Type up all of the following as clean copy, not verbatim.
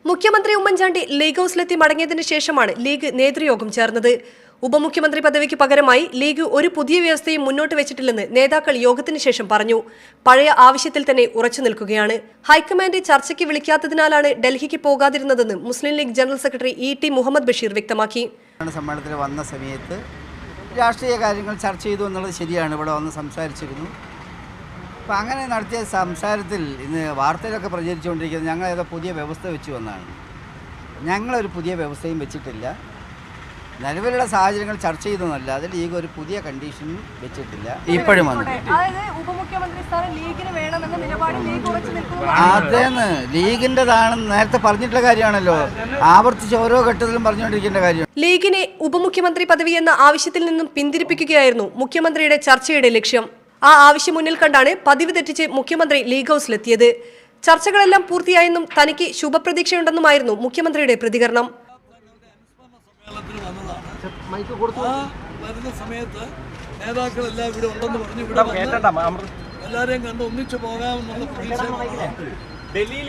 മുഖ്യമന്ത്രി ഉമ്മൻചാണ്ടി ലീഗ് ഹൌസിലെത്തി മടങ്ങിയതിനു ശേഷമാണ് ലീഗ് നേതൃയോഗം ചേർന്നത്. ഉപമുഖ്യമന്ത്രി പദവിക്ക് പകരമായി ലീഗ് ഒരു പുതിയ വ്യവസ്ഥയും മുന്നോട്ട് വെച്ചിട്ടില്ലെന്ന് നേതാക്കൾ യോഗത്തിന് ശേഷം പറഞ്ഞു. പഴയ ആവശ്യത്തിൽ തന്നെ ഉറച്ചു നിൽക്കുകയാണ്. ഹൈക്കമാൻഡ് ചർച്ചയ്ക്ക് വിളിക്കാത്തതിനാലാണ് ഡൽഹിക്ക് പോകാതിരുന്നതെന്ന് മുസ്ലിം ലീഗ് ജനറൽ സെക്രട്ടറി ഇ.ടി. മുഹമ്മദ് ബഷീർ വ്യക്തമാക്കി. സമ്മേളനത്തിൽ വന്ന സമയത്ത് രാഷ്ട്രീയ കാര്യങ്ങൾ ചർച്ച ചെയ്തു എന്നുള്ളത് ശരിയാണ്. ഇവിടെ വന്ന് സംസാരിച്ചിരുന്നു. അപ്പോൾ അങ്ങനെ നടത്തിയ സംസാരത്തിൽ ഇന്ന് വാർത്തയിലൊക്കെ പ്രചരിച്ചുകൊണ്ടിരിക്കുന്നത് ഞങ്ങൾ ഏതോ പുതിയ വ്യവസ്ഥ വെച്ചു വന്നാണ്. ഞങ്ങളൊരു പുതിയ വ്യവസ്ഥയും വെച്ചിട്ടില്ല. നിലവിലുള്ള സാഹചര്യങ്ങൾ ചർച്ച ചെയ്തെന്നല്ലാതെ ലീഗ് ഒരു പുതിയ കണ്ടീഷൻ വെച്ചിട്ടില്ല. ഇപ്പോഴും വന്നു അതേന്ന് ലീഗിൻ്റെതാണെന്ന് നേരത്തെ പറഞ്ഞിട്ടുള്ള കാര്യമാണല്ലോ. ആവർത്തിച്ച് ഓരോ ഘട്ടത്തിലും പറഞ്ഞുകൊണ്ടിരിക്കേണ്ട കാര്യം. ലീഗിനെ ഉപമുഖ്യമന്ത്രി പദവി എന്ന ആവശ്യത്തിൽ നിന്നും പിന്തിരിപ്പിക്കുകയായിരുന്നു മുഖ്യമന്ത്രിയുടെ ചർച്ചയുടെ ലക്ഷ്യം. ആ ആവശ്യം മുന്നിൽ കണ്ടാണ് പതിവ് തെറ്റിച്ച് മുഖ്യമന്ത്രി ലീഗ് ഹൌസിലെത്തിയത്. ചർച്ചകളെല്ലാം പൂർത്തിയായെന്നും തനിക്ക് ശുഭപ്രതീക്ഷയുണ്ടെന്നുമായിരുന്നു മുഖ്യമന്ത്രിയുടെ പ്രതികരണം. വരുന്ന സമയത്ത് നേതാക്കളെല്ലാം ഇവിടെ ഉണ്ടെന്ന് പറഞ്ഞു എല്ലാവരെയും കണ്ട് ഒന്നിച്ചു പോകാമെന്നുള്ള പ്രതീക്ഷ. ഡൽഹിയിൽ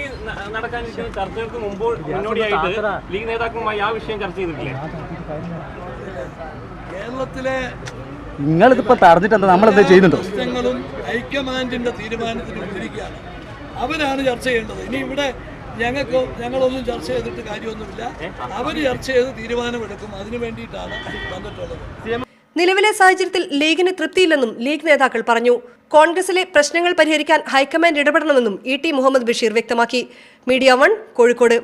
നടക്കാനിരിക്കുന്ന ചർച്ചകൾക്ക് മുന്നോടിയായിട്ട് ലീഗ് നേതാക്കളുമായി ആ വിഷയം ചർച്ച ചെയ്തിട്ടില്ലേ? കേരളത്തിലെ നിങ്ങളിതിപ്പോ പറഞ്ഞിട്ട് നമ്മളെന്താ ചെയ്യുന്നുണ്ടോ? പ്രശ്നങ്ങളും ഹൈക്കമാൻഡിന്റെ തീരുമാനത്തിന് വിവരിക്കുകയാണ്. അവരാണ് ചർച്ച ചെയ്യേണ്ടത്. ഇനി ഇവിടെ ഞങ്ങളൊന്നും ചർച്ച ചെയ്തിട്ട് കാര്യമൊന്നുമില്ല. അവർ ചർച്ച ചെയ്ത് തീരുമാനമെടുക്കും. അതിനു വേണ്ടിയിട്ടാണ് വന്നിട്ടുള്ളത്. നിലവിലെ സാഹചര്യത്തിൽ ലീഗിന് തൃപ്തിയില്ലെന്നും ലീഗ് നേതാക്കൾ പറഞ്ഞു. കോൺഗ്രസിലെ പ്രശ്നങ്ങൾ പരിഹരിക്കാൻ ഹൈക്കമാൻഡ് ഇടപെടണമെന്നും ഇ.ടി. മുഹമ്മദ് ബഷീർ വ്യക്തമാക്കി. മീഡിയ 1 കോഴിക്കോട്.